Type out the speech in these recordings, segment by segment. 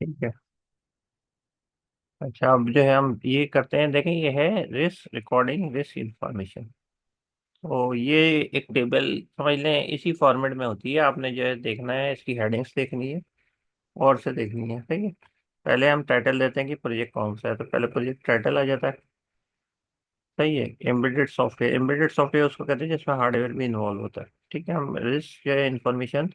ठीक है। अच्छा, अब जो है हम ये करते हैं, देखें ये है रिस्क रिकॉर्डिंग रिस्क इंफॉर्मेशन। तो ये एक टेबल समझ लें, इसी फॉर्मेट में होती है। आपने जो है देखना है, इसकी हेडिंग्स देखनी है और से देखनी है। ठीक है। पहले हम टाइटल देते हैं कि प्रोजेक्ट कौन सा है, तो पहले प्रोजेक्ट टाइटल आ जाता है। सही है। एम्बेडेड सॉफ्टवेयर उसको कहते हैं जिसमें हार्डवेयर भी इन्वॉल्व होता है। ठीक है। हम रिस्क जो है इंफॉर्मेशन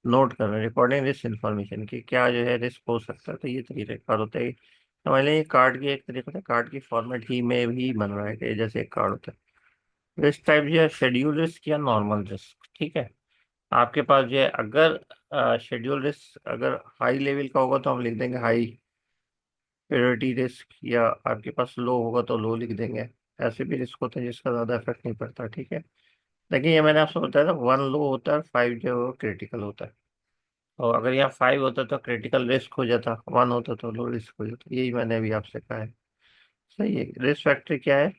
नोट कर रहे हैं, रिकॉर्डिंग रिस्क इन्फॉर्मेशन की क्या जो है रिस्क हो सकता है। तो ये तरीका होता है। समझ लें ये कार्ड की एक तरीका होता है, कार्ड की फॉर्मेट ही में भी बन रहा है कि जैसे एक कार्ड होता है। रिस्क टाइप जो है शेड्यूल रिस्क या नॉर्मल रिस्क। ठीक है। आपके पास जो है अगर शेड्यूल रिस्क अगर हाई लेवल का होगा तो हम लिख देंगे हाई प्रायोरिटी रिस्क, या आपके पास लो होगा तो लो लिख देंगे। ऐसे भी रिस्क होते हैं जिसका ज़्यादा इफेक्ट नहीं पड़ता। ठीक है। देखिए ये मैंने आपसे बताया था, वन लो होता है, फाइव जो है वो क्रिटिकल होता है। और अगर यहाँ फाइव होता तो क्रिटिकल रिस्क हो जाता, वन होता तो लो रिस्क हो जाता। यही मैंने अभी आपसे कहा है। सही है। रिस्क फैक्टर क्या है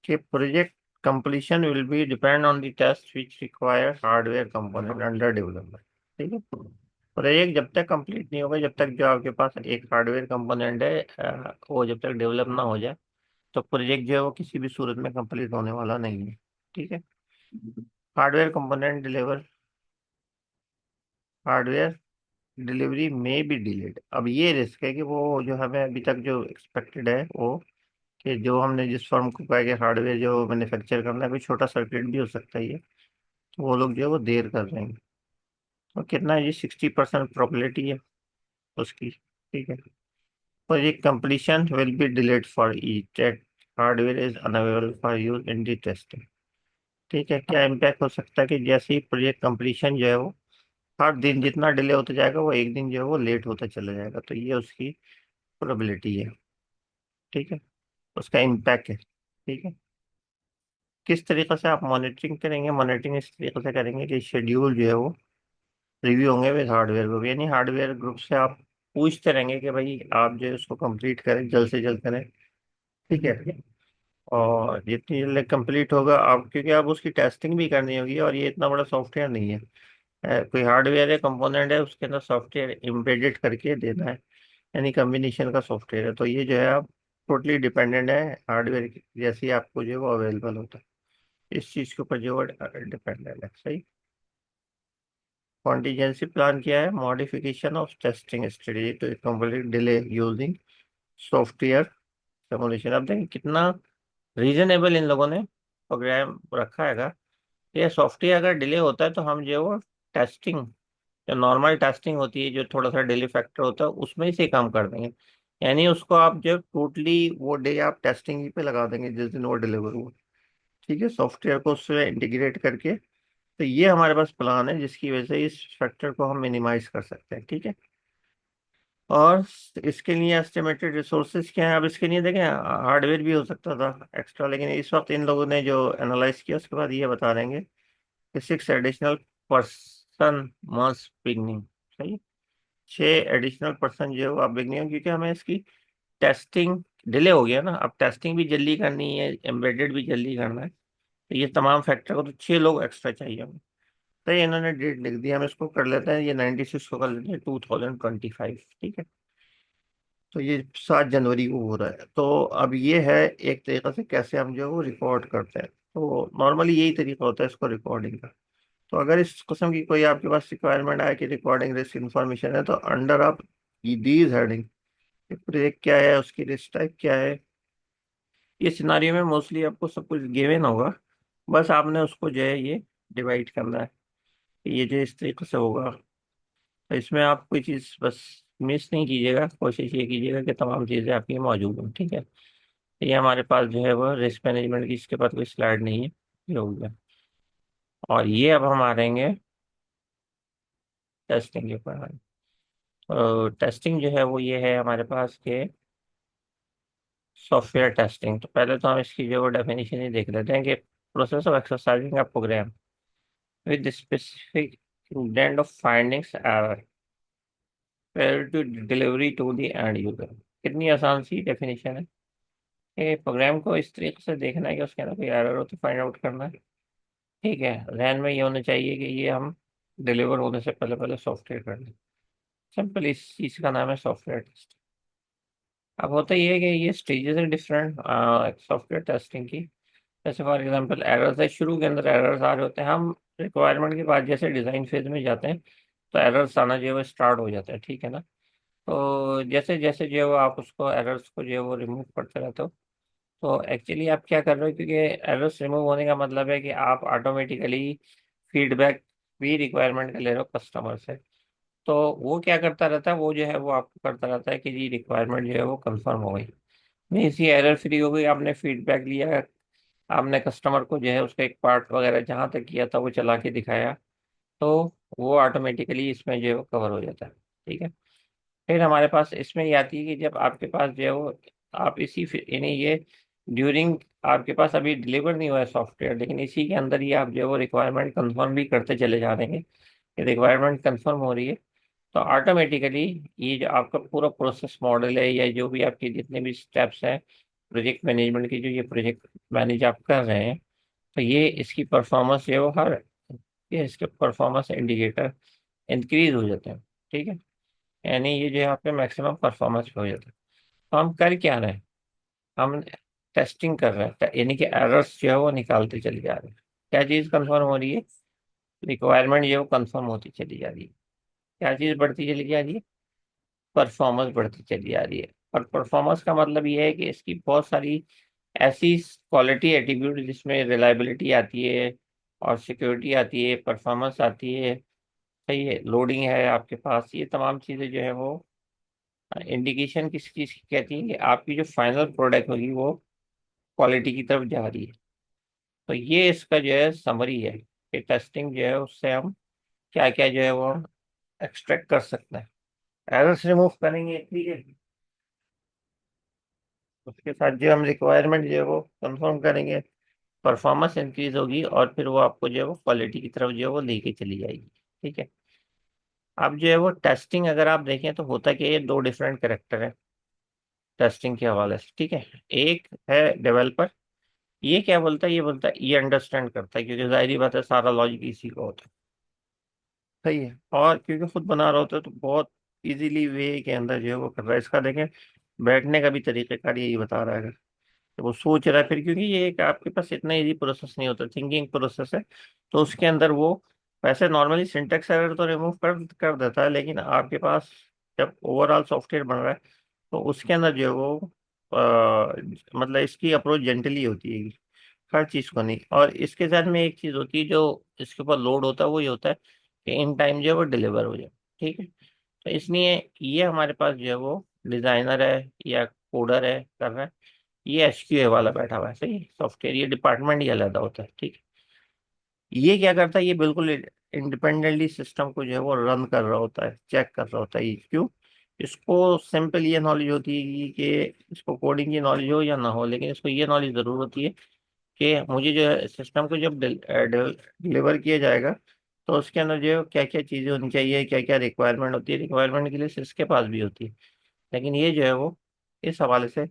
कि project completion will be depend on the test which require hardware component under development. ठीक है। प्रोजेक्ट जब तक कंप्लीट नहीं होगा, जब तक जो आपके पास एक हार्डवेयर कंपोनेंट है वो जब तक डेवलप ना हो जाए, तो प्रोजेक्ट जो है वो किसी भी सूरत में कंप्लीट होने वाला नहीं है। ठीक है। Hardware component deliver hardware delivery में भी डिलेड। अब ये रिस्क है कि वो जो हमें अभी तक जो एक्सपेक्टेड है वो, कि जो हमने जिस फर्म को कहा कि हार्डवेयर जो मैन्युफैक्चर करना है, कोई छोटा सर्किट भी हो सकता है ये, तो वो लोग जो है वो देर कर रहे हैं। तो कितना है, ये 60% प्रोबेबिलिटी है उसकी। ठीक है। पर ये completion will be delayed for E that hardware is unavailable for use in the testing. ठीक है। क्या इम्पैक्ट हो सकता है कि जैसे ही प्रोजेक्ट कंप्लीशन जो है वो, हर दिन जितना डिले होता जाएगा वो एक दिन जो है वो लेट होता चला जाएगा। तो ये उसकी प्रोबेबिलिटी है। ठीक है। उसका इम्पैक्ट है। ठीक है। किस तरीके से आप मॉनिटरिंग करेंगे? मॉनिटरिंग इस तरीके से करेंगे कि शेड्यूल जो है वो रिव्यू होंगे विद हार्डवेयर ग्रुप, यानी हार्डवेयर ग्रुप से आप पूछते रहेंगे कि भाई आप जो है उसको कंप्लीट करें, जल्द से जल्द करें। ठीक है। और जितनी जल्द कंप्लीट होगा आप, क्योंकि आप उसकी टेस्टिंग भी करनी होगी, और ये इतना बड़ा सॉफ्टवेयर नहीं है। कोई हार्डवेयर है, कंपोनेंट है, उसके अंदर सॉफ्टवेयर एम्बेडेड करके देना है, यानी कम्बिनेशन का सॉफ्टवेयर है। तो ये जो है आप टोटली डिपेंडेंट है हार्डवेयर की, जैसे ही आपको जो है वो अवेलेबल होता है इस चीज़ के ऊपर जो है डिपेंडेंट है। सही। कॉन्टीजेंसी प्लान क्या है? Modification of testing strategy to complete delay using software simulation. अब देखें कितना रीजनेबल इन लोगों ने प्रोग्राम रखा है। ये सॉफ्टवेयर अगर डिले होता है तो हम जो है वो टेस्टिंग, जो नॉर्मल टेस्टिंग होती है जो थोड़ा सा डिले फैक्टर होता है उसमें ही से काम कर देंगे। यानी उसको आप जो टोटली वो डे आप टेस्टिंग ही पे लगा देंगे जिस दिन वो डिलीवर हुआ। ठीक है। सॉफ्टवेयर को उससे इंटीग्रेट करके। तो ये हमारे पास प्लान है जिसकी वजह से इस फैक्टर को हम मिनिमाइज कर सकते हैं। ठीक है। और इसके लिए एस्टिमेटेड रिसोर्सेज क्या है? अब इसके लिए देखें हार्डवेयर भी हो सकता था एक्स्ट्रा, लेकिन इस वक्त इन लोगों ने जो एनालाइज किया उसके बाद ये बता देंगे कि 6 एडिशनल पर्सन मस्ट बिगनिंग। सही। 6 एडिशनल पर्सन जो है वो आप बिगनिंग, क्योंकि हमें इसकी टेस्टिंग डिले हो गया ना, अब टेस्टिंग भी जल्दी करनी है, एम्बेडेड भी जल्दी करना है। तो ये तमाम फैक्टर को तो 6 लोग एक्स्ट्रा चाहिए हमें। तो ये इन्होंने डेट लिख दी, हम इसको कर लेते हैं, ये 96 को कर लेते हैं 2025। ठीक है। तो ये 7 जनवरी को हो रहा है। तो अब ये है एक तरीका से कैसे हम जो है वो रिकॉर्ड करते हैं। तो नॉर्मली यही तरीका होता है इसको रिकॉर्डिंग का। तो अगर इस किस्म की कोई आपके पास रिक्वायरमेंट आए कि रिकॉर्डिंग रिस्क इन्फॉर्मेशन है, तो अंडर आप दीज हेडिंग, प्रोजेक्ट क्या है, उसकी रिस्क टाइप क्या है, ये सिनारियो में मोस्टली आपको सब कुछ गिवन होगा। बस आपने उसको जो है ये डिवाइड करना है कि ये जो इस तरीके से होगा। तो इसमें आप कोई चीज़ बस मिस नहीं कीजिएगा, कोशिश ये कीजिएगा कि तमाम चीज़ें आपकी मौजूद हों। ठीक है। ये हमारे पास जो है वो रिस्क मैनेजमेंट की, इसके पास कोई स्लाइड नहीं है, ये हो गया। और ये अब हम आ रहेंगे टेस्टिंग के ऊपर। टेस्टिंग जो है वो ये है हमारे पास के सॉफ्टवेयर टेस्टिंग। तो पहले तो हम इसकी जो डेफिनेशन ही देख लेते हैं कि process of exercising a program with specific intent of findings error prior to delivery to the end user. कितनी आसान सी डेफिनेशन है कि प्रोग्राम को इस तरीके से देखना है कि उसके अंदर कोई एरर हो तो फाइंड आउट करना है। ठीक है। ध्यान में ये होना चाहिए कि ये हम डिलीवर होने से पहले पहले सॉफ्टवेयर कर लें। सिंपल इस चीज का नाम है सॉफ्टवेयर टेस्ट। अब होता ये है कि ये स्टेजेस है डिफरेंट सॉफ्टवेयर टेस्टिंग की। जैसे फॉर एग्जांपल एरर्स है, शुरू के अंदर एरर्स आ रहे होते हैं, हम रिक्वायरमेंट के बाद जैसे डिजाइन फेज में जाते हैं तो एरर्स आना जो है वो स्टार्ट हो जाता है, ठीक है ना। तो जैसे जैसे जो है वो आप उसको एरर्स को जो है वो रिमूव करते रहते हो। तो एक्चुअली आप क्या कर रहे हो, क्योंकि एरर्स रिमूव होने का मतलब है कि आप ऑटोमेटिकली फीडबैक भी रिक्वायरमेंट का ले रहे हो कस्टमर से। तो वो क्या करता रहता है, वो जो है वो आपको करता रहता है कि जी रिक्वायरमेंट जो है वो कंफर्म हो गई, नहीं इसी एरर फ्री हो गई, आपने फीडबैक लिया, आपने कस्टमर को जो है उसका एक पार्ट वगैरह जहाँ तक किया था वो चला के दिखाया, तो वो ऑटोमेटिकली इसमें जो है वो कवर हो जाता है, ठीक है। फिर हमारे पास इसमें ये आती है कि जब आपके पास जो है वो आप यानी ये ड्यूरिंग आपके पास अभी डिलीवर नहीं हुआ है सॉफ्टवेयर, लेकिन इसी के अंदर ही आप जो है वो रिक्वायरमेंट कंफर्म भी करते चले जा रहे हैं कि रिक्वायरमेंट कंफर्म हो रही है। तो ऑटोमेटिकली ये जो आपका पूरा प्रोसेस मॉडल है या जो भी आपके जितने भी स्टेप्स हैं प्रोजेक्ट मैनेजमेंट की, जो ये प्रोजेक्ट मैनेज आप कर रहे हैं, तो ये इसकी परफॉर्मेंस जो है वो हर ये इसके परफॉर्मेंस इंडिकेटर इंक्रीज हो जाते हैं, ठीक है। यानी ये जो है आपके मैक्सिमम परफॉर्मेंस पे हो जाता है। तो हम कर क्या रहे हैं, हम टेस्टिंग कर रहे हैं, यानी कि एरर्स जो है वो निकालते चले जा रहे हैं। क्या चीज़ कंफर्म हो रही है, रिक्वायरमेंट जो है वो कंफर्म होती चली जा रही है। क्या चीज़ बढ़ती चली जा रही है, परफॉर्मेंस बढ़ती चली जा रही है। और परफॉर्मेंस का मतलब ये है कि इसकी बहुत सारी ऐसी क्वालिटी एट्रीब्यूट जिसमें रिलायबिलिटी आती है और सिक्योरिटी आती है, परफॉर्मेंस आती है, सही है, लोडिंग है आपके पास, ये तमाम चीज़ें जो है वो इंडिकेशन किस चीज़ की कहती है कि आपकी जो फाइनल प्रोडक्ट होगी वो क्वालिटी की तरफ जा रही है। तो ये इसका जो है समरी है कि टेस्टिंग जो है उससे हम क्या क्या जो है वो एक्सट्रैक्ट कर सकते हैं। एरर्स रिमूव करेंगे, ठीक है, उसके साथ जो हम रिक्वायरमेंट जो है वो कंफर्म करेंगे, परफॉर्मेंस इंक्रीज होगी और फिर वो आपको जो है वो क्वालिटी की तरफ जो है वो लेके चली जाएगी, ठीक है। अब जो है वो टेस्टिंग अगर आप देखें तो होता क्या है, ये दो डिफरेंट करेक्टर है टेस्टिंग के हवाले से, ठीक है। एक है डेवलपर, ये क्या बोलता है, ये बोलता है ये अंडरस्टैंड करता है, क्योंकि जाहिर बात है सारा लॉजिक इसी का होता है, सही है। और क्योंकि खुद बना रहा होता है तो बहुत इजीली वे के अंदर जो है वो कर रहा है। इसका देखें बैठने का भी तरीकेकार यही बता रहा है, तो वो सोच रहा है फिर, क्योंकि ये एक आपके पास इतना इजी प्रोसेस नहीं होता, थिंकिंग प्रोसेस है। तो उसके अंदर वो वैसे नॉर्मली सिंटेक्स एरर तो रिमूव कर कर देता है, लेकिन आपके पास जब ओवरऑल सॉफ्टवेयर बन रहा है तो उसके अंदर जो है वो मतलब इसकी अप्रोच जेंटली होती है, हर चीज को नहीं। और इसके साथ में एक चीज होती है जो इसके ऊपर लोड होता है, वो ये होता है कि इन टाइम जो है वो डिलीवर हो जाए, ठीक है। तो इसलिए ये हमारे पास जो है वो डिजाइनर है या कोडर है कर रहा है, ये एसक्यूए वाला बैठा हुआ है, सही है, सॉफ्टवेयर ये डिपार्टमेंट ही अलग होता है, ठीक है। ये क्या करता है, ये बिल्कुल इंडिपेंडेंटली सिस्टम को जो है वो रन कर रहा होता है, चेक कर रहा होता है। ये क्यों, इसको सिंपल ये नॉलेज होती है कि इसको कोडिंग की नॉलेज हो या ना हो, लेकिन इसको ये नॉलेज जरूर होती है कि मुझे जो है सिस्टम को जब डिलीवर किया जाएगा तो उसके अंदर जो है क्या क्या चीज़ें होनी चाहिए, क्या क्या रिक्वायरमेंट होती है, रिक्वायरमेंट की लिस्ट इसके पास भी होती है, लेकिन ये जो है वो इस हवाले से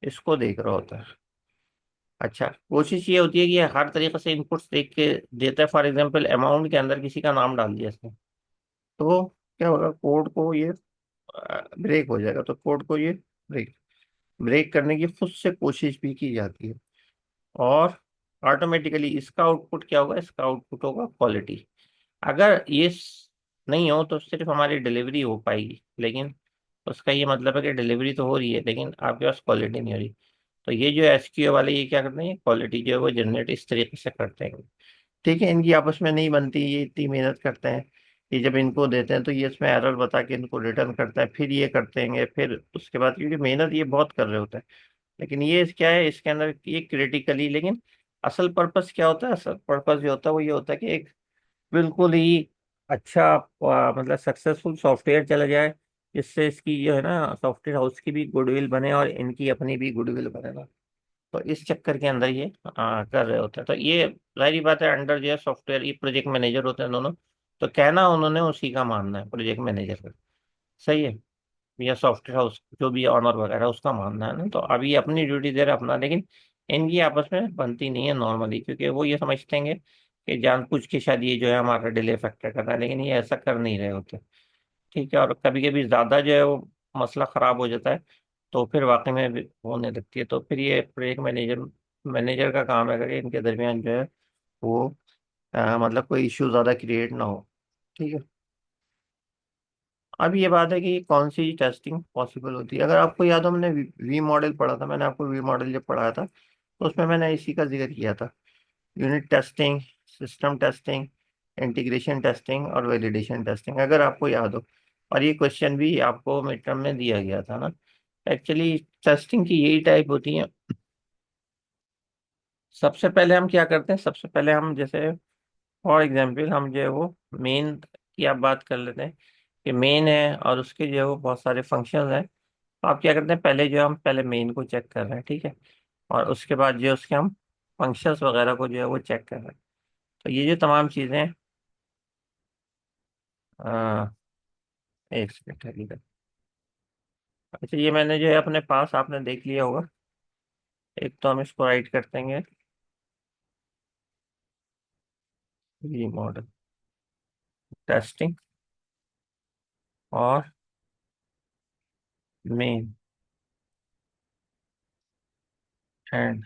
इसको देख रहा होता है। अच्छा, कोशिश ये होती है कि ये हर तरीके से इनपुट्स देख के देता है। फॉर एग्जांपल अमाउंट के अंदर किसी का नाम डाल दिया इसने, तो क्या होगा, कोड को ये ब्रेक हो जाएगा, तो कोड को ये ब्रेक ब्रेक करने की खुद से कोशिश भी की जाती है। और ऑटोमेटिकली इसका आउटपुट क्या होगा, इसका आउटपुट होगा क्वालिटी। अगर ये नहीं हो तो सिर्फ हमारी डिलीवरी हो पाएगी, लेकिन उसका ये मतलब है कि डिलीवरी तो हो रही है लेकिन आपके पास क्वालिटी नहीं हो रही। तो ये जो एसक्यूए वाले ये क्या करते हैं, क्वालिटी जो है वो जनरेट इस तरीके से करते हैं, ठीक है। इनकी आपस में नहीं बनती, ये इतनी मेहनत करते हैं, ये जब इनको देते हैं तो ये इसमें एरर बता के इनको रिटर्न करता है, फिर ये करते हैं, फिर उसके बाद क्योंकि मेहनत ये बहुत कर रहे होते हैं, लेकिन ये क्या है इसके अंदर ये क्रिटिकली, लेकिन असल पर्पस क्या होता है, असल पर्पस जो होता है वो ये होता है कि एक बिल्कुल ही अच्छा मतलब सक्सेसफुल सॉफ्टवेयर चला जाए, जिससे इसकी जो है ना सॉफ्टवेयर हाउस की भी गुडविल बने और इनकी अपनी भी गुडविल बने ना। तो इस चक्कर के अंदर ये कर रहे होते हैं। तो ये जाहिर बात है अंडर जो है सॉफ्टवेयर ये प्रोजेक्ट मैनेजर होते हैं दोनों, तो कहना उन्होंने उसी का मानना है प्रोजेक्ट मैनेजर का, सही है, या सॉफ्टवेयर हाउस जो भी ऑनर वगैरह उसका मानना है ना। तो अभी अपनी ड्यूटी दे रहे अपना, लेकिन इनकी आपस में बनती नहीं है नॉर्मली, क्योंकि वो ये समझते हैं कि जानबूझ के शायद ये जो है हमारा डिले फैक्टर कर रहा है, लेकिन ये ऐसा कर नहीं रहे होते। ठीक है, और कभी कभी ज़्यादा जो है वो मसला ख़राब हो जाता है, तो फिर वाकई में भी होने लगती है। तो फिर ये प्रोजेक्ट मैनेजर मैनेजर का काम है कि इनके दरमियान जो है वो मतलब कोई इश्यू ज़्यादा क्रिएट ना हो। ठीक है। अब ये बात है कि कौन सी टेस्टिंग पॉसिबल होती है। अगर आपको याद हो, हमने वी मॉडल पढ़ा था, मैंने आपको वी मॉडल जब पढ़ाया था तो उसमें मैंने इसी का जिक्र किया था। Unit testing, system testing, integration testing और वैलिडेशन टेस्टिंग, अगर आपको याद हो। और ये क्वेश्चन भी आपको मिड टर्म में दिया गया था ना। एक्चुअली टेस्टिंग की यही टाइप होती है। सबसे पहले हम क्या करते हैं, सबसे पहले हम जैसे फॉर एग्जांपल हम जो है वो मेन की आप बात कर लेते हैं कि मेन है और उसके जो है वो बहुत सारे फंक्शंस हैं। तो आप क्या करते हैं, पहले जो है हम पहले मेन को चेक कर रहे हैं, ठीक है। और उसके बाद जो है उसके हम फंक्शंस वगैरह को जो है वो चेक कर रहे हैं। तो ये जो तमाम चीज़ें हैं, अ, एक सेकंड है इधर। अच्छा, ये मैंने जो है अपने पास आपने देख लिया होगा। एक तो हम इसको राइट कर देंगे, ये मॉडल टेस्टिंग और मेन एंड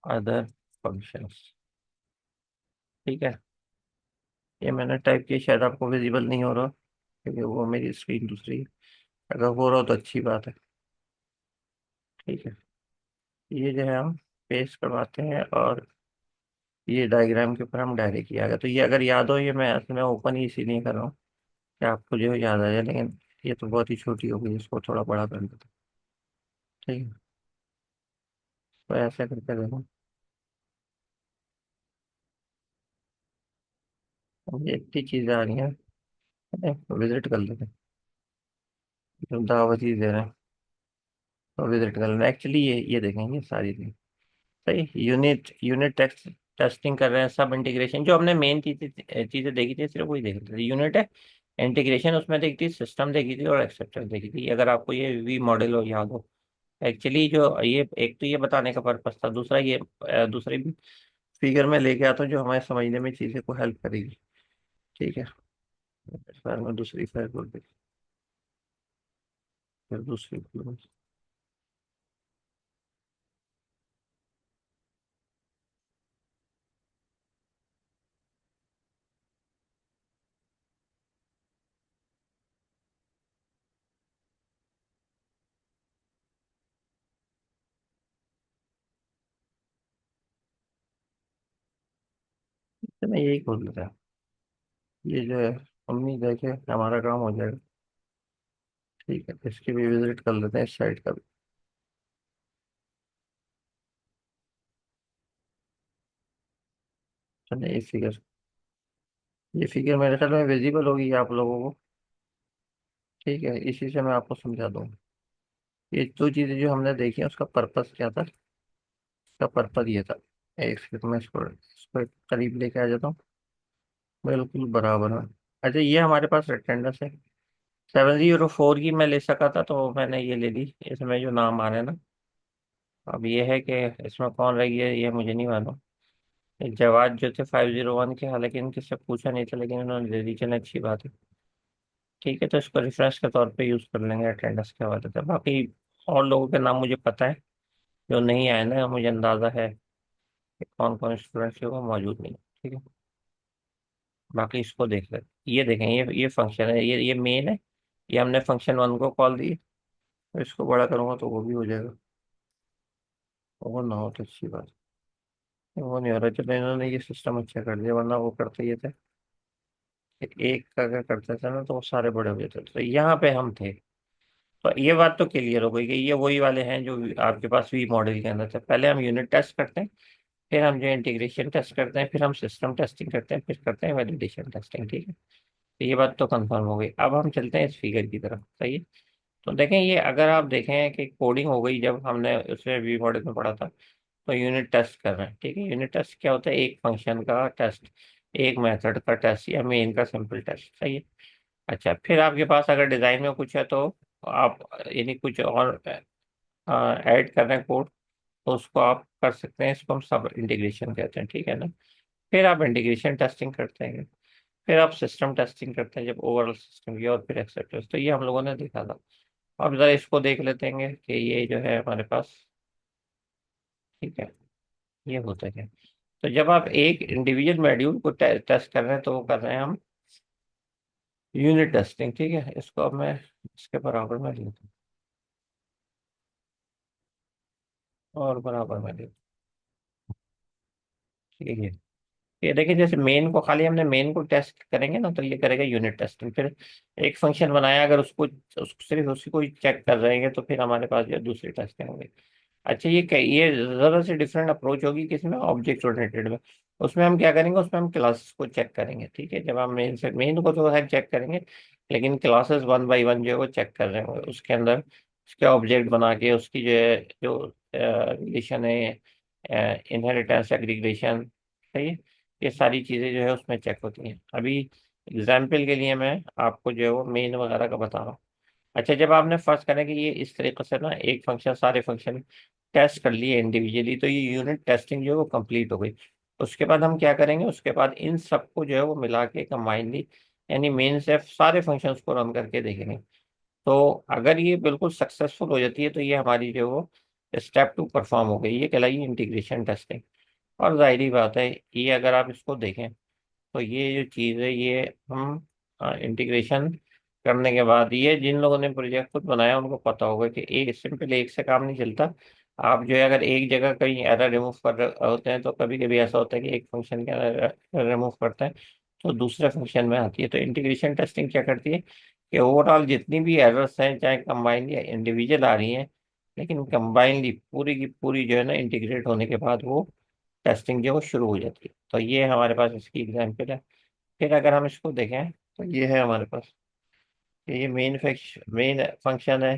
अदर फंक्शंस। ठीक है। ये मैंने टाइप किया, शायद आपको विजिबल नहीं हो रहा क्योंकि वो मेरी स्क्रीन दूसरी है। अगर हो रहा हो तो अच्छी बात है। ठीक है। ये जो है हम पेस्ट करवाते हैं और ये डायग्राम के ऊपर हम डायरेक्ट किया गया। तो ये अगर याद हो, ये मैं असल में ओपन ही इसीलिए कर रहा हूँ कि आपको जो है याद आ जाए, लेकिन ये तो बहुत ही छोटी हो गई, इसको थोड़ा बड़ा कर देते हैं। ठीक है। तो ऐसे करके देखो, अब ये इतनी चीज़ें आ रही हैं, विजिट कर लेते हैं। तो दावत ही दे रहे हैं, तो विजिट कर लेना। एक्चुअली ये देखेंगे सारी चीज़। सही, यूनिट यूनिट टेस्ट टेस्टिंग कर रहे हैं, सब इंटीग्रेशन जो हमने मेन चीज़ें चीज़ें देखी थी सिर्फ वही देख रहे थे। यूनिट है, इंटीग्रेशन उसमें देखी थी, सिस्टम देखी थी और एक्सेप्टेंस देखी थी, अगर आपको ये वी मॉडल हो याद हो। एक्चुअली जो ये एक तो ये बताने का पर्पस था, दूसरा ये दूसरी भी फिगर में लेके आता हूँ जो हमारे समझने में चीज़ें को हेल्प करेगी। ठीक है। इस बार मैं दूसरी फाइल खोल के फिर दूसरी खोलूँ। तो मैं यही खोल लेता है। ये जो है, उम्मीद है कि हमारा काम हो जाएगा। ठीक है, इसकी भी विजिट कर लेते हैं, इस साइड का भी। चलिए ये फिगर मेरे ख्याल में विजिबल होगी आप लोगों को। ठीक है, इसी से मैं आपको समझा दूंगा। ये दो चीजें जो हमने देखी हैं, उसका पर्पस क्या था। उसका पर्पस ये था, एक सेकंड में इसको एक करीब लेके आ जाता हूँ। बिल्कुल बराबर है। अच्छा, ये हमारे पास अटेंडेंस है 704 की, मैं ले सका था तो मैंने ये ले ली। इसमें जो नाम आ रहे हैं ना, अब ये है कि इसमें कौन रह गया ये मुझे नहीं मालूम। ये जवाब जो थे 501 के, हालांकि इनके से पूछा नहीं था लेकिन इन्होंने दे दी, चले अच्छी बात है। ठीक है, तो इसको रेफरेंस के तौर पे यूज कर लेंगे अटेंडेंस के हवाले से। बाकी और लोगों के नाम मुझे पता है, जो नहीं आए ना, मुझे अंदाजा है कि कौन कौन स्टूडेंट्स थे वो मौजूद नहीं। ठीक है। बाकी इसको देख ले, ये देखें, ये फंक्शन है, ये मेन है। ये हमने फंक्शन वन को कॉल दी, तो इसको बड़ा करूंगा तो वो भी हो जाएगा। वो ना हो तो अच्छी बात है। वो नहीं हो रहा, चलो इन्होंने ये सिस्टम अच्छा कर दिया, वरना वो करते ये थे कि एक का अगर करते थे ना तो वो सारे बड़े हो जाते थे। तो यहाँ पे हम थे। तो ये बात तो क्लियर हो गई कि ये वही वाले हैं जो आपके पास वी मॉडल के अंदर थे। पहले हम यूनिट टेस्ट करते हैं, फिर हम जो इंटीग्रेशन टेस्ट करते हैं, फिर हम सिस्टम टेस्टिंग करते हैं, फिर करते हैं वैलिडेशन टेस्टिंग। ठीक है। तो ये बात तो कंफर्म हो गई। अब हम चलते हैं इस फिगर की तरफ। सही है। तो देखें, ये अगर आप देखें कि कोडिंग हो गई, जब हमने उसमें वी मॉडल में पढ़ा था, तो यूनिट टेस्ट कर रहे हैं। ठीक है, यूनिट टेस्ट क्या होता है, एक फंक्शन का टेस्ट, एक मेथड का टेस्ट या मेन का सिंपल टेस्ट। सही है। अच्छा, फिर आपके पास अगर डिजाइन में कुछ है तो आप यानी कुछ और ऐड कर रहे हैं कोड, तो उसको आप कर सकते हैं। इसको हम सब इंटीग्रेशन कहते हैं। ठीक है ना। फिर आप इंटीग्रेशन टेस्टिंग करते हैं। फिर आप सिस्टम टेस्टिंग करते हैं जब ओवरऑल सिस्टम की, और फिर एक्सेप्टेंस। तो ये हम लोगों ने देखा था। अब जरा इसको देख लेते हैं कि ये जो है हमारे पास, ठीक है, ये होता है क्या। तो जब आप एक इंडिविजुअल मॉड्यूल को टेस्ट कर रहे हैं तो वो कर रहे हैं हम यूनिट टेस्टिंग। ठीक है, इसको अब मैं इसके बराबर में लिखता हूँ, और बराबर में लिखता हूँ। ठीक है, ये देखिए, जैसे मेन को खाली हमने मेन को टेस्ट करेंगे ना, तो ये करेगा यूनिट टेस्टिंग। फिर एक फंक्शन बनाया, अगर उसको सिर्फ उसी को चेक कर रहे हैं तो फिर हमारे पास ये दूसरी टेस्टिंग होगी। अच्छा, ये जरा से डिफरेंट अप्रोच होगी किसमें, ऑब्जेक्ट ओरिएंटेड में। उसमें हम क्या करेंगे, उसमें हम क्लासेस को चेक करेंगे। ठीक है, जब हम मेन को तो खैर चेक करेंगे, लेकिन क्लासेस वन बाई वन जो है वो चेक कर रहे हैं, उसके अंदर उसके ऑब्जेक्ट बना के उसकी जो है, जो रिलेशन है, इनहेरिटेंस, एग्रीगेशन, सही है, ये सारी चीज़ें जो है उसमें चेक होती हैं। अभी एग्जाम्पल के लिए मैं आपको जो है वो मेन वगैरह का बता रहा हूँ। अच्छा, जब आपने फर्ज करें कि ये इस तरीके से ना एक फंक्शन, सारे फंक्शन टेस्ट कर लिए इंडिविजुअली, तो ये यूनिट टेस्टिंग जो है वो कंप्लीट हो गई। उसके बाद हम क्या करेंगे, उसके बाद इन सबको जो है वो मिला के कंबाइनली, यानी मेन से सारे फंक्शंस को रन करके देखेंगे। तो अगर ये बिल्कुल सक्सेसफुल हो जाती है तो ये हमारी जो है वो स्टेप टू परफॉर्म हो गई, ये कहलाई इंटीग्रेशन टेस्टिंग। और जाहिर बात है, ये अगर आप इसको देखें तो ये जो चीज़ है ये हम इंटीग्रेशन करने के बाद, ये जिन लोगों ने प्रोजेक्ट खुद बनाया उनको पता होगा कि एक सिंपल एक से काम नहीं चलता। आप जो है अगर एक जगह कहीं एरर रिमूव कर रहे होते हैं, तो कभी कभी ऐसा होता है कि एक फंक्शन के अंदर रिमूव करते हैं तो दूसरे फंक्शन में आती है। तो इंटीग्रेशन टेस्टिंग क्या करती है कि ओवरऑल जितनी भी एरर्स हैं, चाहे कंबाइंड या इंडिविजुअल आ रही हैं, लेकिन कंबाइनली पूरी की पूरी जो है ना इंटीग्रेट होने के बाद वो टेस्टिंग जो है वो शुरू हो जाती है। तो ये हमारे पास इसकी एग्जाम्पल है। फिर अगर हम इसको देखें तो ये है हमारे पास, ये मेन फंक्शन है,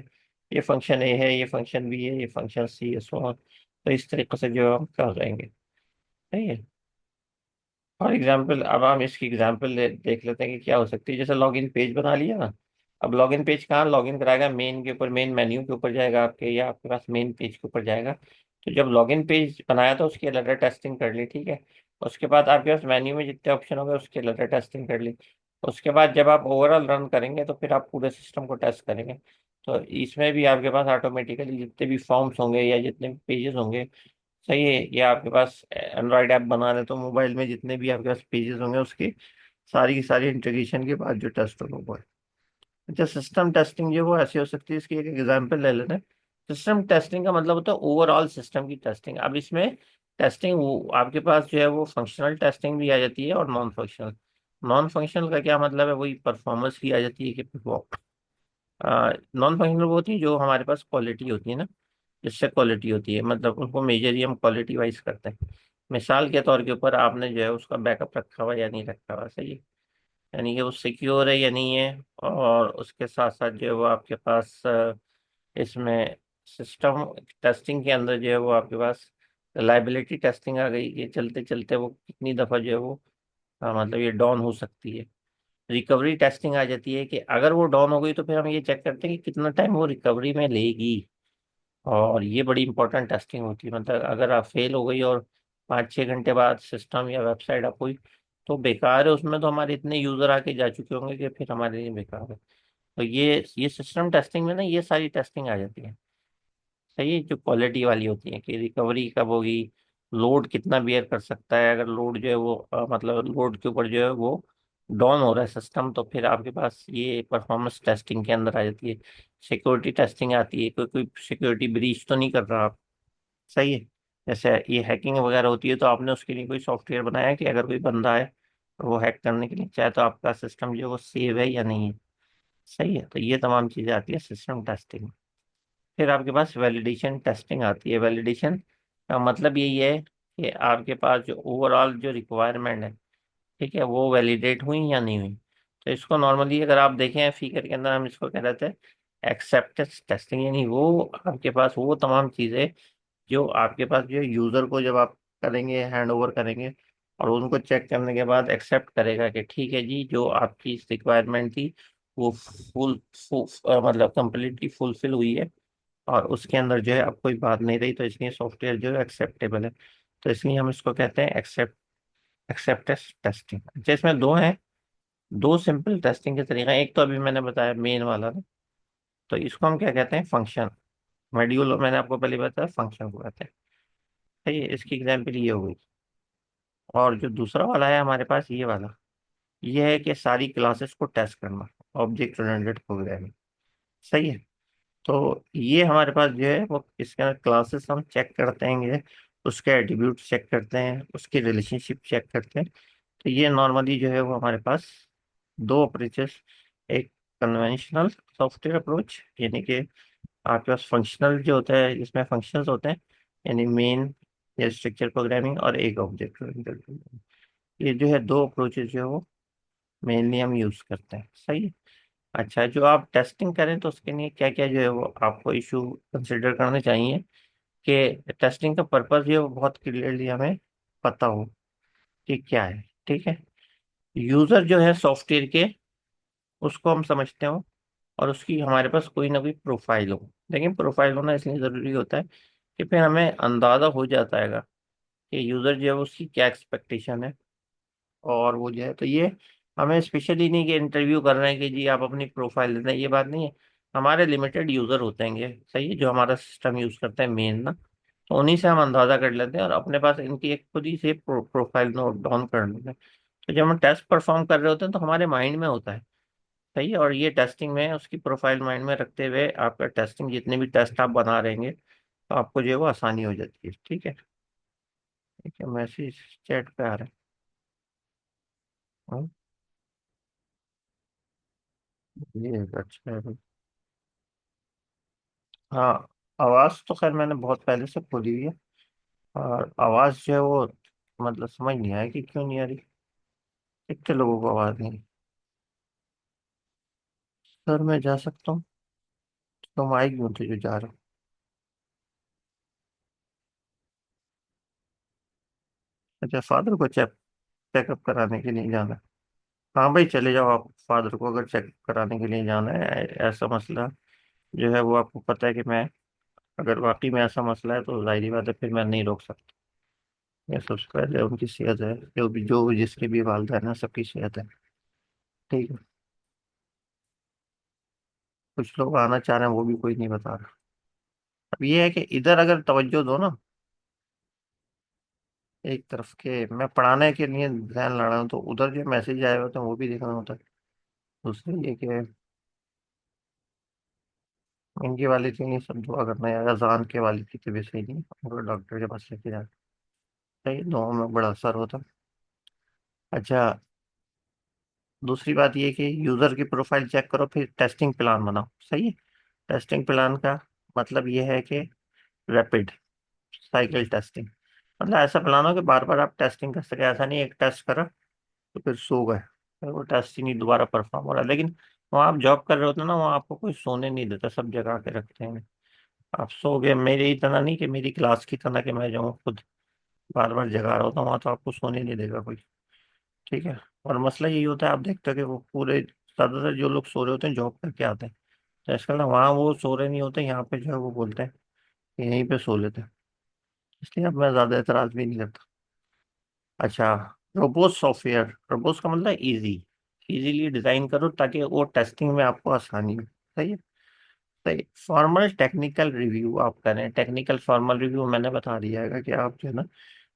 ये फंक्शन ए है, ये फंक्शन बी है, ये फंक्शन सी है, सो ऑन। तो इस तरीके से जो हम कर रहेंगे, सही है। फॉर एग्जाम्पल, अब हम इसकी एग्जाम्पल देख लेते हैं कि क्या हो सकती है। जैसे लॉगिन पेज बना लिया ना, अब लॉगिन पेज कहाँ लॉगिन कराएगा, मेन के ऊपर, मेन मेन्यू के ऊपर जाएगा आपके, या आपके पास मेन पेज के ऊपर जाएगा। तो जब लॉगिन पेज बनाया तो उसकी अलग टेस्टिंग कर ली, ठीक है। उसके बाद आपके पास मेन्यू में जितने ऑप्शन होंगे उसकी अलग टेस्टिंग कर ली। उसके बाद जब आप ओवरऑल रन करेंगे तो फिर आप पूरे सिस्टम को टेस्ट करेंगे। तो इसमें भी आपके पास ऑटोमेटिकली जितने भी फॉर्म्स होंगे या जितने भी पेजेस होंगे, सही है, या आपके पास एंड्रॉयड ऐप बना रहे तो मोबाइल में जितने भी आपके पास पेजेस होंगे उसकी सारी की सारी इंटीग्रेशन के बाद जो टेस्ट होगा वो है। अच्छा, सिस्टम टेस्टिंग जो वो ऐसी हो सकती है, इसकी एक एग्जांपल ले लेते हैं। सिस्टम टेस्टिंग का मतलब होता है ओवरऑल सिस्टम की टेस्टिंग। अब इसमें टेस्टिंग वो आपके पास जो है वो फंक्शनल टेस्टिंग भी आ जाती है और नॉन फंक्शनल। नॉन फंक्शनल का क्या मतलब है, वही परफॉर्मेंस की आ जाती है कि नॉन फंक्शनल वो होती है जो हमारे पास क्वालिटी होती है ना, जिससे क्वालिटी होती है, मतलब उनको मेजर ही हम क्वालिटी वाइज करते हैं। मिसाल के तौर के ऊपर आपने जो है उसका बैकअप रखा हुआ या नहीं रखा हुआ, सही है, यानी कि वो सिक्योर है या नहीं है। और उसके साथ साथ जो है वो आपके पास इसमें सिस्टम टेस्टिंग के अंदर जो है वो आपके पास रिलायबिलिटी टेस्टिंग आ गई, ये चलते चलते वो कितनी दफ़ा जो है वो मतलब ये डाउन हो सकती है। रिकवरी टेस्टिंग आ जाती है कि अगर वो डाउन हो गई तो फिर हम ये चेक करते हैं कि कितना टाइम वो रिकवरी में लेगी। और ये बड़ी इंपॉर्टेंट टेस्टिंग होती है, मतलब अगर आप फेल हो गई और 5-6 घंटे बाद सिस्टम या वेबसाइट आप हुई तो बेकार है, उसमें तो हमारे इतने यूजर आके जा चुके होंगे कि फिर हमारे लिए बेकार है। तो ये सिस्टम टेस्टिंग में ना ये सारी टेस्टिंग आ जाती है, सही है, जो क्वालिटी वाली होती है कि रिकवरी कब होगी, लोड कितना बियर कर सकता है। अगर लोड जो है वो मतलब लोड के ऊपर जो है वो डाउन हो रहा है सिस्टम, तो फिर आपके पास ये परफॉर्मेंस टेस्टिंग के अंदर आ जाती है। सिक्योरिटी टेस्टिंग आती है, कोई कोई सिक्योरिटी ब्रीच तो नहीं कर रहा आप, सही है। जैसे ये हैकिंग वगैरह होती है तो आपने उसके लिए कोई सॉफ्टवेयर बनाया कि अगर कोई बंदा है और वो हैक करने के लिए चाहे तो आपका सिस्टम जो है वो सेव है या नहीं है, सही है। तो ये तमाम चीज़ें आती है सिस्टम टेस्टिंग। फिर आपके पास वैलिडेशन टेस्टिंग आती है। वैलिडेशन का मतलब यही है कि आपके पास जो ओवरऑल जो रिक्वायरमेंट है, ठीक है, वो वैलिडेट हुई या नहीं हुई। तो इसको नॉर्मली अगर आप देखें फिगर के अंदर, हम इसको कह देते हैं एक्सेप्टेंस टेस्टिंग, यानी वो आपके पास वो तमाम चीज़ें जो आपके पास जो यूज़र को जब आप करेंगे, हैंड ओवर करेंगे और उनको चेक करने के बाद एक्सेप्ट करेगा कि ठीक है जी, जो आपकी रिक्वायरमेंट थी वो मतलब कंप्लीटली फुलफिल हुई है, और उसके अंदर जो है अब कोई बात नहीं रही, तो इसलिए सॉफ्टवेयर जो है एक्सेप्टेबल है। तो इसलिए हम इसको कहते हैं एक्सेप्टेंस टेस्टिंग। अच्छा, इसमें दो हैं, दो सिंपल टेस्टिंग के तरीका हैं। एक तो अभी मैंने बताया मेन वाला ना, तो इसको हम क्या कहते हैं, फंक्शन। मॉड्यूल मैंने आपको पहले बताया फंक्शन को कहते हैं। सही है, इसकी एग्जाम्पल ये हो गई। और जो दूसरा वाला है हमारे पास, ये वाला, ये है कि सारी क्लासेस को टेस्ट करना, ऑब्जेक्ट ओरिएंटेड प्रोग्रामिंग। सही है। तो ये हमारे पास जो है वो इसके अंदर क्लासेस हम चेक करते हैं, उसके एट्रीब्यूट चेक करते हैं, उसकी रिलेशनशिप चेक करते हैं। तो ये नॉर्मली जो है वो हमारे पास दो अप्रोचेस, एक कन्वेंशनल सॉफ्टवेयर अप्रोच, यानी कि आपके पास फंक्शनल जो होता है, इसमें फंक्शंस होते हैं, यानी मेन या स्ट्रक्चर प्रोग्रामिंग, और एक ऑब्जेक्ट ओरिएंटेड प्रोग्रामिंग। ये जो है दो अप्रोचेज जो है वो मेनली हम यूज करते हैं। सही है। अच्छा, जो आप टेस्टिंग करें तो उसके लिए क्या क्या जो है वो आपको इशू कंसिडर करने चाहिए, कि टेस्टिंग का पर्पस जो है वो बहुत क्लियरली हमें पता हो कि क्या है। ठीक है। यूजर जो है सॉफ्टवेयर के, उसको हम समझते हो, और उसकी हमारे पास कोई ना कोई प्रोफाइल हो। लेकिन प्रोफाइल होना इसलिए ज़रूरी होता है कि फिर हमें अंदाज़ा हो जाता है कि यूज़र जो है उसकी क्या एक्सपेक्टेशन है। और वो जो है, तो ये हमें स्पेशली नहीं कि इंटरव्यू कर रहे हैं कि जी आप अपनी प्रोफाइल दे दें, ये बात नहीं है। हमारे लिमिटेड यूज़र होते हैं ये, सही है, जो हमारा सिस्टम यूज़ करते हैं मेन ना, तो उन्हीं से हम अंदाज़ा कर लेते हैं और अपने पास इनकी एक खुद ही से प्रोफाइल नोट डाउन कर लेते हैं। तो जब हम टेस्ट परफॉर्म कर रहे होते हैं तो हमारे माइंड में होता है। सही है। और ये टेस्टिंग में उसकी प्रोफाइल माइंड में रखते हुए आपका टेस्टिंग, जितने भी टेस्ट आप बना रहेंगे, तो आपको जो है वो आसानी हो जाती है। ठीक है। ठीक है, मैसेज चैट पे आ रहा है। हाँ, ये अच्छा है भाई। हाँ, आवाज़ तो खैर मैंने बहुत पहले से खोली हुई है, और आवाज़ जो है वो मतलब समझ नहीं आया कि क्यों नहीं आ रही। कितने लोगों को आवाज़ नहीं। सर मैं जा सकता हूँ? तुम आई क्यों थे जो जा रहे हो? अच्छा, फादर को चेकअप कराने के लिए जाना है। हाँ भाई, चले जाओ आप, फादर को अगर चेकअप कराने के लिए जाना है, ऐसा मसला जो है वो आपको पता है कि मैं, अगर वाकई में ऐसा मसला है तो जाहिर बात है फिर मैं नहीं रोक सकता। ये सबसे पहले उनकी सेहत है, जो जिसके भी वालदैन है सबकी सेहत है। ठीक है। कुछ लोग आना चाह रहे हैं, वो भी कोई नहीं बता रहा। अब ये है कि इधर अगर तवज्जो दो ना, एक तरफ के मैं पढ़ाने के लिए ध्यान लगा रहा हूँ, तो उधर जो मैसेज आए होते हैं वो भी देखना होता है। दूसरी ये कि इनकी वाली थी नहीं, सब दुआ करना है, अजान के वाली की तबीयत सही नहीं, उनको डॉक्टर के पास लेके जाना। सही, दुआ में बड़ा असर होता है। अच्छा, दूसरी बात ये कि यूजर की प्रोफाइल चेक करो, फिर टेस्टिंग प्लान बनाओ। सही है। टेस्टिंग प्लान का मतलब ये है कि रैपिड साइकिल टेस्टिंग, मतलब ऐसा प्लान हो कि बार बार आप टेस्टिंग कर सके। ऐसा नहीं एक टेस्ट करा तो फिर सो गए, फिर वो टेस्ट ही नहीं दोबारा परफॉर्म हो रहा। लेकिन वहाँ आप जॉब कर रहे होते हैं ना, वहाँ आपको कोई सोने नहीं देता, सब जगह के रखते हैं। आप सो गए, मेरे ही तरह नहीं कि मेरी क्लास की तरह कि मैं जाऊँ खुद बार बार जगा रहा होता हूँ, वहाँ तो आपको सोने नहीं देगा कोई। ठीक है। और मसला यही होता है, आप देखते हो कि वो पूरे ज्यादातर जो लोग सो रहे होते हैं जॉब करके आते हैं, तो इसका ना वहाँ वो सो रहे नहीं होते, यहाँ पे जो है वो बोलते हैं कि यहीं पे सो लेते हैं। इसलिए अब मैं ज्यादा एतराज भी नहीं करता। अच्छा, रोबोस सॉफ्टवेयर, रोबोस का मतलब इजी, इजीली डिजाइन करो ताकि वो टेस्टिंग में आपको आसानी हो। सही है। सही। फॉर्मल टेक्निकल रिव्यू आप करें, टेक्निकल फॉर्मल रिव्यू मैंने बता दिया है कि आप जो है ना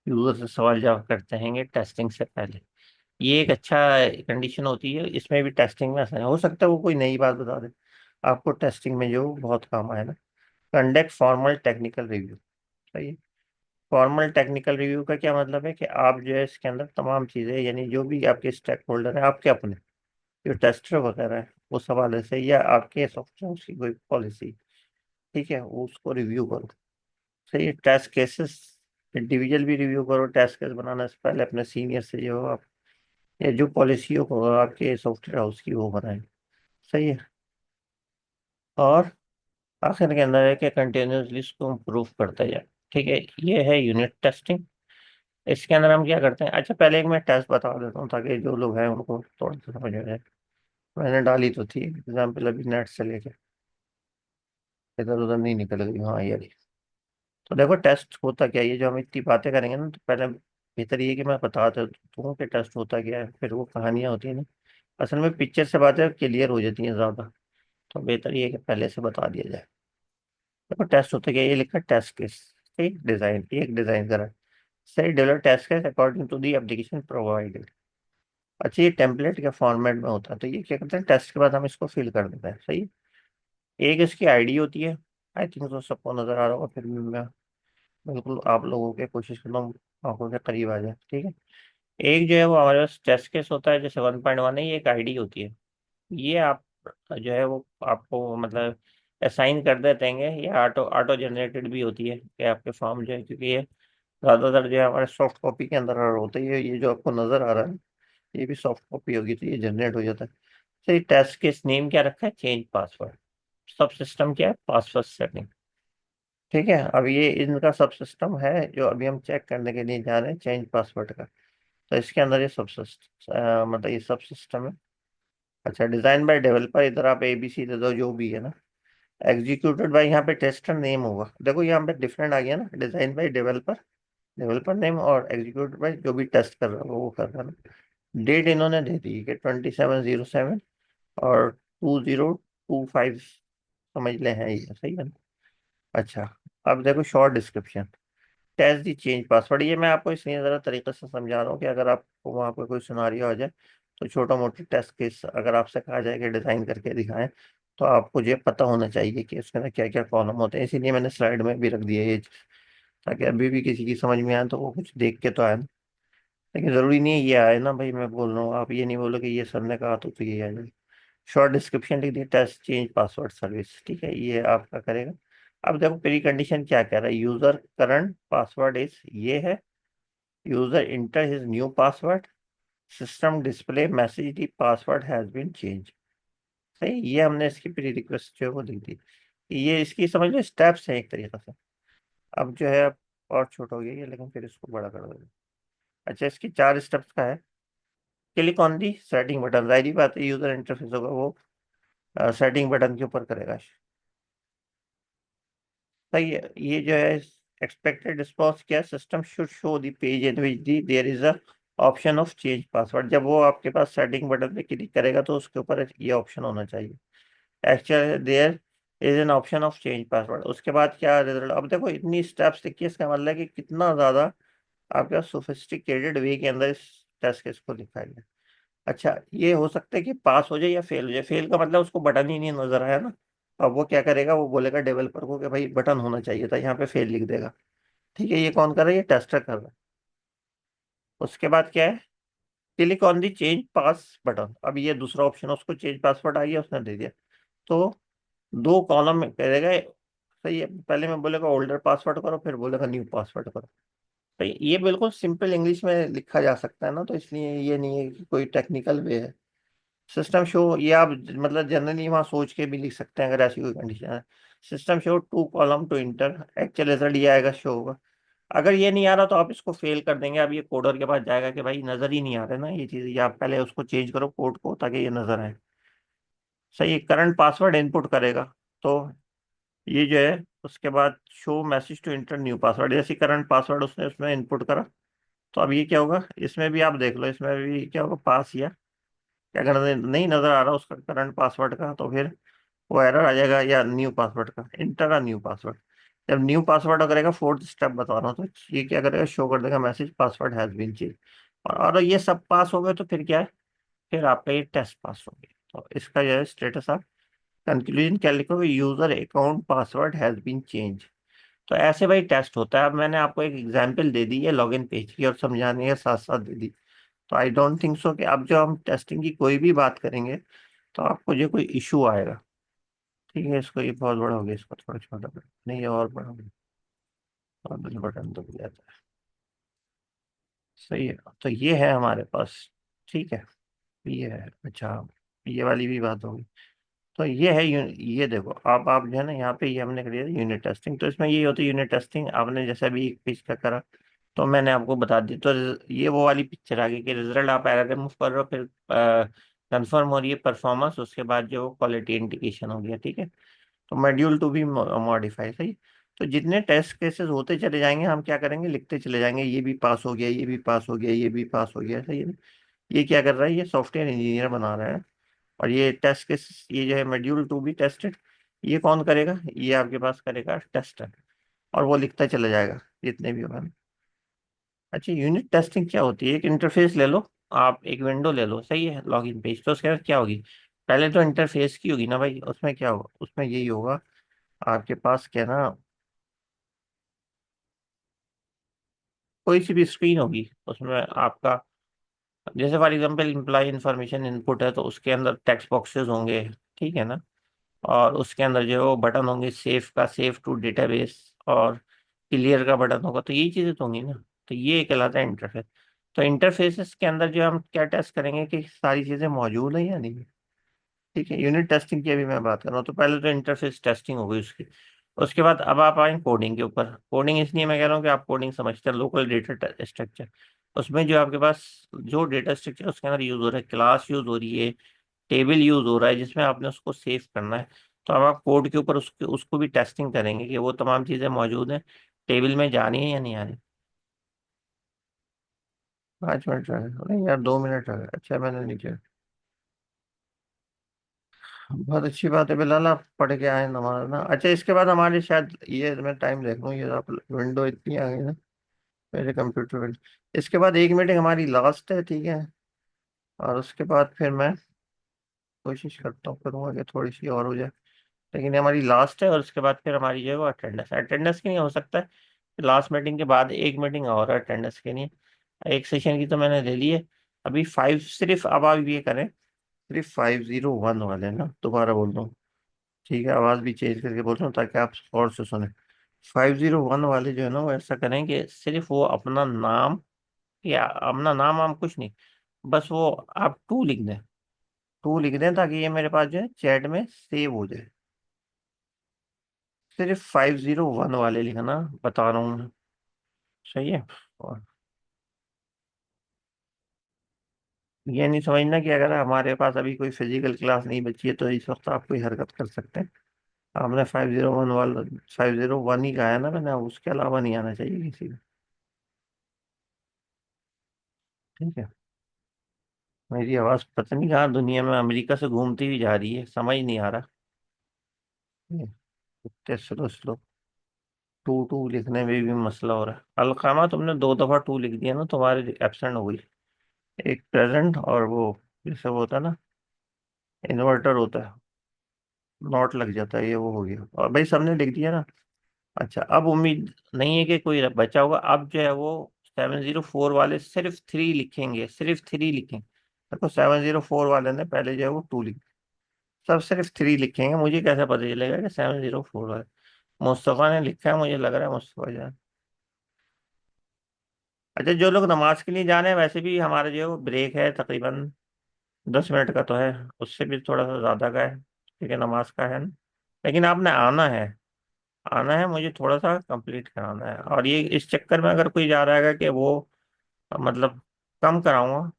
यूजर से सवाल जवाब करते हैं टेस्टिंग से पहले। ये एक अच्छा कंडीशन होती है, इसमें भी टेस्टिंग में आसानी हो सकता है वो कोई नई बात बता दे आपको, टेस्टिंग में जो बहुत काम आए ना। Conduct formal technical review. सही है। फॉर्मल टेक्निकल रिव्यू का क्या मतलब है कि आप जो है इसके अंदर तमाम चीज़ें, यानी जो भी आपके स्टेक होल्डर है, आपके अपने जो टेस्टर वगैरह है, उस हवाले से, या आपके सॉफ्टवेयर की कोई पॉलिसी, ठीक है, वो उसको रिव्यू करो। सही है। टेस्ट केसेस इंडिविजुअल भी रिव्यू करो, टेस्ट केस बनाने से पहले अपने सीनियर से जो आप, या जो पॉलिसी हो आपके सॉफ्टवेयर हाउस की, वो बनाए। सही है। और आखिर के अंदर है कि कंटिन्यूसली इसको इम्प्रूव करते जाए। ठीक है। ये है यूनिट टेस्टिंग। इसके अंदर हम क्या करते हैं, अच्छा पहले एक मैं टेस्ट बता देता हूँ ताकि जो लोग हैं उनको थोड़ा सा समझ आ जाए। मैंने डाली तो थी एग्जाम्पल अभी नेट से लेके, इधर उधर नहीं निकल गई। हाँ यार, तो देखो टेस्ट होता क्या है, ये जो हम इतनी बातें करेंगे ना, तो पहले बेहतर ये कि मैं बता देता हूँ कि टेस्ट होता क्या है, फिर वो कहानियाँ होती है ना, असल में पिक्चर से बातें क्लियर हो जाती हैं ज़्यादा, तो बेहतर ये है कि पहले से बता दिया जाए। देखो टेस्ट होता क्या है, ये लिखा टेस्ट केस, ठीक, डिज़ाइन, ये एक डिज़ाइन करा, सही, develop test case according to the application provided. अच्छा, ये टेम्पलेट के फॉर्मेट में होता है, तो ये क्या करते हैं, टेस्ट के बाद हम इसको फिल कर देते हैं, सही। एक इसकी आईडी होती है, आई थिंक तो सबको नज़र आ रहा होगा, फिर भी मैं बिल्कुल आप लोगों के कोशिश करता हूँ आंखों के करीब आ जाए, ठीक है। एक जो है वो हमारे पास टेस्ट केस होता है, जैसे 1.1 है, ये एक आईडी होती है। ये आप जो है वो आपको मतलब असाइन कर देते हैं, ये ऑटो ऑटो जनरेटेड भी होती है कि आपके फॉर्म जो है, क्योंकि ये ज़्यादातर जो है हमारे सॉफ्ट कॉपी के अंदर होते हैं, ये जो आपको नज़र आ रहा है ये भी सॉफ्ट कॉपी होगी, तो ये जनरेट हो जाता है। तो ये टेस्ट केस नेम क्या रखा है, चेंज पासवर्ड। सब सिस्टम क्या है, पासवर्ड सेटिंग, ठीक है। अब ये इनका सब सिस्टम है जो अभी हम चेक करने के लिए जा रहे हैं, चेंज पासवर्ड का। तो इसके अंदर ये सब मतलब ये सब सिस्टम है। अच्छा, डिजाइन बाय डेवलपर, इधर आप ABC दे दो जो भी है ना। एग्जीक्यूटेड बाय, यहाँ पे टेस्टर नेम होगा, देखो यहाँ पे डिफरेंट आ गया ना, design by developer, developer name, और एग्जीक्यूटेड बाय जो भी टेस्ट कर रहा है वो कर रहा है ना। डेट इन्होंने दे दी कि 27/07 और 2025 समझ ले हैं, ये सही है ना। अच्छा, अब देखो शॉर्ट डिस्क्रिप्शन, टेस्ट दी चेंज पासवर्ड, ये मैं आपको इसलिए ज़रा तरीके से समझा रहा हूँ कि अगर आपको वहाँ पर कोई सिनारियो आ जाए, तो छोटा मोटा टेस्ट केस अगर आपसे कहा जाए कि डिज़ाइन करके दिखाएं, तो आपको ये पता होना चाहिए कि उसके अंदर क्या क्या कॉलम होते हैं, इसीलिए मैंने स्लाइड में भी रख दिया ये चीज़, ताकि अभी भी किसी की समझ में आए तो वो कुछ देख के तो आए ना। लेकिन ज़रूरी नहीं है ये आए ना भाई, मैं बोल रहा हूँ, आप ये नहीं बोलो कि ये सर ने कहा तो ये आ जाए। शॉर्ट डिस्क्रिप्शन लिख दिया, टेस्ट चेंज पासवर्ड सर्विस, ठीक है, ये आपका करेगा। अब देखो प्री कंडीशन क्या कह रहा है, यूजर करंट पासवर्ड इज ये है, user enter his new password, system display message the password has been change, सही। ये हमने इसकी प्री रिक्वेस्ट जो है वो लिख दी, ये इसकी समझ लो स्टेप्स हैं एक तरीके से। अब जो है और छोटा हो गया ये, लेकिन फिर इसको बड़ा कर देंगे। अच्छा, इसकी 4 स्टेप्स का है। Click on the setting button, जाहिर बात है यूजर इंटरफेस होगा वो सेटिंग बटन के ऊपर करेगा, सही है। ये जो है एक्सपेक्टेड रिस्पॉन्स क्या, system should show the page in which the there is a option of change password, जब वो आपके पास सेटिंग बटन पे क्लिक करेगा तो उसके ऊपर ये ऑप्शन होना चाहिए, actually there is an option of change password. उसके बाद क्या रिजल्ट, अब देखो इतनी स्टेप्स देखिए, इसका मतलब है कि कितना ज्यादा आपके पास सोफिस्टिकेटेड वे के अंदर इस टेस्ट केस को लिखा गया। अच्छा, ये हो सकता है कि पास हो जाए या फेल हो जाए, फेल का मतलब उसको बटन ही नहीं नजर आया ना। अब वो क्या करेगा, वो बोलेगा डेवलपर को कि भाई बटन होना चाहिए था, यहाँ पे फेल लिख देगा, ठीक है। ये कौन कर रहा है, ये टेस्टर कर रहा है। उसके बाद क्या है, click on the change pass button, अब ये दूसरा ऑप्शन है, उसको चेंज पासवर्ड आ गया, उसने दे दिया। तो 2 कॉलम में करेगा, सही है, पहले में बोलेगा ओल्डर पासवर्ड करो, फिर बोलेगा न्यू पासवर्ड करो। तो ये बिल्कुल सिंपल इंग्लिश में लिखा जा सकता है ना, तो इसलिए ये नहीं है कि कोई टेक्निकल वे है। सिस्टम शो, ये आप मतलब जनरली वहाँ सोच के भी लिख सकते हैं अगर ऐसी कोई कंडीशन है। System show 2 column to inter, actual result ये आएगा, शो होगा। अगर ये नहीं आ रहा तो आप इसको फेल कर देंगे, अब ये कोडर के पास जाएगा कि भाई नजर ही नहीं आ रहा है ना ये चीज़, ये आप पहले उसको चेंज करो कोड को ताकि ये नजर आए, सही। करंट पासवर्ड इनपुट करेगा, तो ये जो है उसके बाद show message to enter new password, जैसे करंट पासवर्ड उसने उसमें इनपुट करा, तो अब ये क्या होगा, इसमें भी आप देख लो, इसमें भी क्या होगा, पास या क्या, अगर नहीं नजर आ रहा उसका करंट पासवर्ड का, तो फिर वो एरर आ जाएगा, या न्यू पासवर्ड का, इंटर अ न्यू पासवर्ड। जब न्यू पासवर्ड करेगा, फोर्थ स्टेप बता रहा हूँ, तो ये क्या करेगा, शो कर देगा message password has been change. और ये सब पास हो गए तो फिर क्या है, फिर आपका ये टेस्ट पास हो गया, तो इसका जो है स्टेटस आप कंक्लूजन क्या लिखोगे, user account password has been change. तो ऐसे भाई टेस्ट होता है। अब मैंने आपको एक एग्जांपल दे दी है लॉगिन पेज की, और समझाने के साथ साथ दे दी, तो आई डोंट थिंक सो कि अब जो हम टेस्टिंग की कोई भी बात करेंगे तो आपको जो कोई इशू आएगा, ठीक है। इसको, ये बहुत बड़ा हो गया, इसको थोड़ा छोटा कर, नहीं ये और बड़ा हो गया, और बटन दब जाता है, सही है। तो ये है हमारे पास, ठीक है, ये है। अच्छा, ये वाली भी बात होगी। तो ये है ये देखो, आप जो है ना यहाँ पे ये हमने कर दिया यूनिट टेस्टिंग, तो इसमें ये होती है यूनिट टेस्टिंग, आपने जैसे अभी एक पेज का करा, तो मैंने आपको बता दी, तो ये वो वाली पिक्चर आ गई कि रिजल्ट आप एरर रिमूव कर रहे हो, फिर कंफर्म हो रही है परफॉर्मेंस, उसके बाद जो क्वालिटी इंडिकेशन हो गया, ठीक है। तो मॉड्यूल टू भी मॉडिफाई, सही। तो जितने टेस्ट केसेस होते चले जाएंगे, हम क्या करेंगे, लिखते चले जाएंगे, ये भी पास हो गया, ये भी पास हो गया, ये भी पास हो गया, सही है। ये क्या कर रहा है, ये सॉफ्टवेयर इंजीनियर बना रहा है। और ये टेस्ट केस, ये जो है मॉड्यूल टू बी टेस्टेड, ये कौन करेगा, ये आपके पास करेगा टेस्टर। और वो लिखता चला जाएगा जितने भी होगा। अच्छा, यूनिट टेस्टिंग क्या होती है, एक इंटरफेस ले लो, आप एक विंडो ले लो, सही है, लॉगिन पेज, तो उसके अंदर क्या होगी, पहले तो इंटरफेस की होगी ना भाई, उसमें क्या होगा, उसमें यही होगा आपके पास क्या ना, कोई सी भी स्क्रीन होगी उसमें आपका, जैसे for example employ information input है तो उसके अंदर टेक्स्ट बॉक्सेस होंगे, ठीक है ना। और उसके अंदर जो है वो बटन होंगे, सेव का सेव टू डेटाबेस, और क्लियर का बटन होगा, तो यही चीजें तो होंगी ना। तो ये कहलाता है इंटरफेस। तो इंटरफेसेस के अंदर जो हम क्या टेस्ट करेंगे कि सारी चीजें मौजूद है या नहीं। ठीक है, यूनिट टेस्टिंग की अभी मैं बात कर रहा हूँ, तो पहले तो इंटरफेस टेस्टिंग हो गई उसकी। उसके बाद अब आप आए कोडिंग के ऊपर। कोडिंग इसलिए मैं कह रहा हूँ कि आप कोडिंग समझते हैं, लोकल डेटा स्ट्रक्चर। उसमें जो आपके पास जो डेटा स्ट्रक्चर उसके अंदर यूज हो रहा है, क्लास यूज हो रही है, टेबल यूज हो रहा है, जिसमें आपने उसको सेव करना है। तो अब आप कोड के ऊपर उसके उसको भी टेस्टिंग करेंगे कि वो तमाम चीजें मौजूद हैं, टेबल में जानी है या नहीं आनी। 5 मिनट रह गए, नहीं यार 2 मिनट रह गए, अच्छा मैंने नहीं किया। बहुत अच्छी बात है बिलाल, आप पढ़ के आए नमाज ना। अच्छा, इसके बाद हमारे शायद ये मैं टाइम देख लूँ, ये आप विंडो इतनी आ गई ना मेरे कंप्यूटर में। इसके बाद एक मीटिंग हमारी लास्ट है, ठीक है। और उसके बाद फिर मैं कोशिश करता हूँ, करूँगा कि थोड़ी सी और हो जाए। लेकिन ये हमारी लास्ट है, और उसके बाद फिर हमारी जो है वो अटेंडेंस, अटेंडेंस की नहीं हो सकता है। लास्ट मीटिंग के बाद एक मीटिंग और अटेंडेंस के लिए। एक सेशन की तो मैंने ले ली है। अभी फाइव, सिर्फ अब आप ये करें, सिर्फ 501 वाले ना, दोबारा बोल रहा हूँ, ठीक है, आवाज भी चेंज करके बोल रहा हूँ ताकि आप और से सुने। 501 वाले जो है ना, वो ऐसा करें कि सिर्फ वो अपना नाम, या अपना नाम वाम कुछ नहीं, बस वो आप टू लिख दें, टू लिख दें, ताकि ये मेरे पास जो है चैट में सेव हो जाए। सिर्फ 501 वाले लिखना, बता रहा हूँ मैं। सही है। और ये नहीं समझना कि अगर हमारे पास अभी कोई फिजिकल क्लास नहीं बची है तो इस वक्त आप कोई हरकत कर सकते हैं। आपने 501 वाला, 501 ही कहा है ना मैंने, उसके अलावा नहीं आना चाहिए किसी को। ठीक है। मेरी आवाज पता नहीं कहाँ दुनिया में अमेरिका से घूमती हुई जा रही है, समझ नहीं आ रहा। ये इतने स्लो स्लो, टू टू लिखने में भी मसला हो रहा है। अलकामा, तुमने 2 दफा टू लिख दिया ना, तुम्हारे एब्सेंट हो गई। एक प्रेजेंट, और वो जैसे वो होता है ना, इन्वर्टर होता है, नॉट लग जाता है, ये वो हो गया, और भाई सबने लिख दिया ना। अच्छा, अब उम्मीद नहीं है कि कोई बचा होगा। अब जो है वो 704 वाले सिर्फ थ्री लिखेंगे, सिर्फ थ्री लिखेंगे। देखो 704 वाले ने पहले जो है वो टू लिख, सब सिर्फ थ्री लिखेंगे। मुझे कैसे पता चलेगा कि 704 वाले, मुस्तफ़ा ने लिखा है, मुझे लग रहा है मुस्तफ़ा जान। अच्छा, जो लोग नमाज के लिए जा रहे हैं, वैसे भी हमारा जो है वो ब्रेक है तकरीबन 10 मिनट का तो है, उससे भी थोड़ा सा ज़्यादा का है, ठीक है, नमाज का है ना। लेकिन आपने आना है, आना है, मुझे थोड़ा सा कंप्लीट कराना है। और ये इस चक्कर में अगर कोई जा रहा है कि वो मतलब कम कराऊंगा,